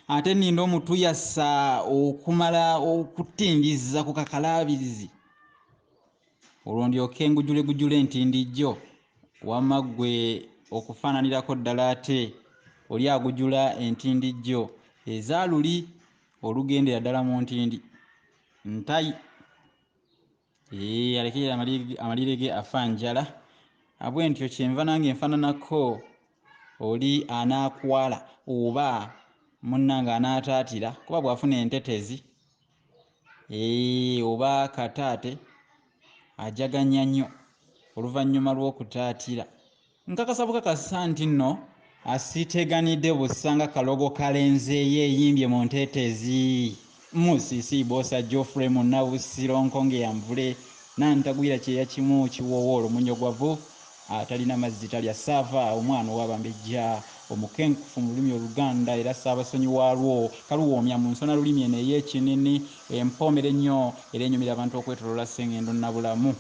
ate nninda omutu yassa okumala okutindiza ku kakalabirizi olwo ndyoke ngujule entindijjo wamma ggwe okufaananirako ddala ate oli agujula entindijjo ezaaluli olugendera ddala mu ntindi ntayi alekera amalire ge afa njala abwe ntyo kyenva nange nfaananako oli anaakwala oba munnange anaataatira kuba bw'afuna entetezi oba kataate ajaganya nnyo oluvannyuma lw'okutaatira nkakasa bukakasa nti nno asiteganidde busanga kalogo kalenzeeyo eyimbye mu nteetezi musisi bosa Geoffrey Munnabusiro nkonge yamvule nantagwira kyeya kimu kiwoowa olumunyogovu atalina mazzi talya saava omwana ow'abambejja omukenkufu mu lulimi Oluganda era Ssaabasonyi waalwo kaluwoomya mu nsona lulimi eno ey'ekinini empoomera ennyo era enyumira abantu okwetoloola Ssengendo Nnabulamu.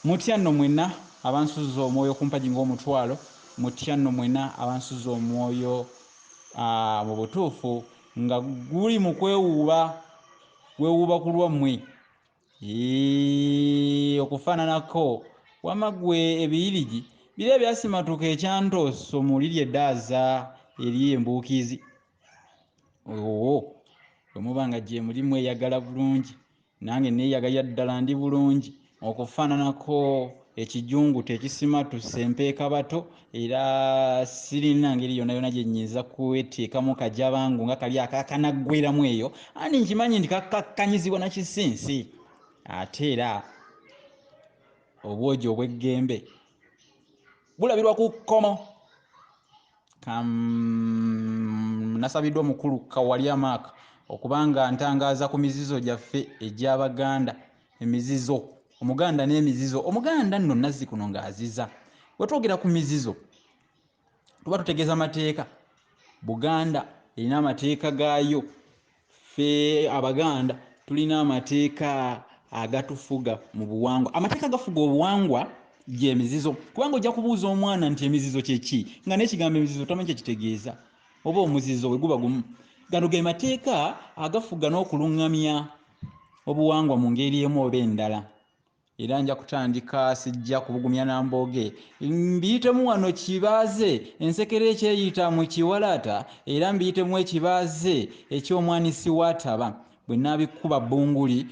Mutya nno mwenna abansuza omwoyo ku mpagi ng'omutwalo, mutya nno mwenna abansuza omwoyo mu butuufu nga guli mu kwewuuba ku lwammwe okufaananako wamma ggwe ebiyirigi biri ebyasimatuka ekyantooso mu liri eddaaza eri embuukizi bwemuba nga gye mulimu eyagala bulungi nange neeyagalira ddala ndi bulungi okufaananako ekijungu tekisimatuse empeeka bato era sirina ngeri yonna yonna gye nnyinza kweteekamu kajabangu nga kali akakanaggweramu eyo andi nkimanyi nti kakakkanyizibwa na kisinsi ate era obwogi obw'eggembe bulabirwa ku kkomo. Nasabiddwa omukulu Kawalya Mark okubanga ntangaaza ku mizizo gyaffe egy'Abaganda. Emizizo Omuganda n'emizizo. Omuganda nno Nazzikuno ng'aziza. Bwe twogera ku mizizo tuba tutegeeza amateeka. Buganda erina amateeka gaayo. Ffe Abaganda tulina amateeka agatufuga mu buwangwa. Amateeka agafuga obuwangwa gy'emizizo. Kubanga ojja kubuuza omwana nti emizizo kye ki nga n'ekigambo emizizo tamanyi kye kitegeeza oba omuzizo bwe guba gumu. Gano ge mateeka agafuga n'okuluŋŋamya obuwangwa mu ngeri emu oba endala. Era nja kutandika sijja kubugumya na mbooge mbiyitemu wano kibaaze ensekere ekyeyita mu kiwalaata era mbiyitemu ekibaaze eky'omwanisi w'ataba bwe naabikuba bbunguli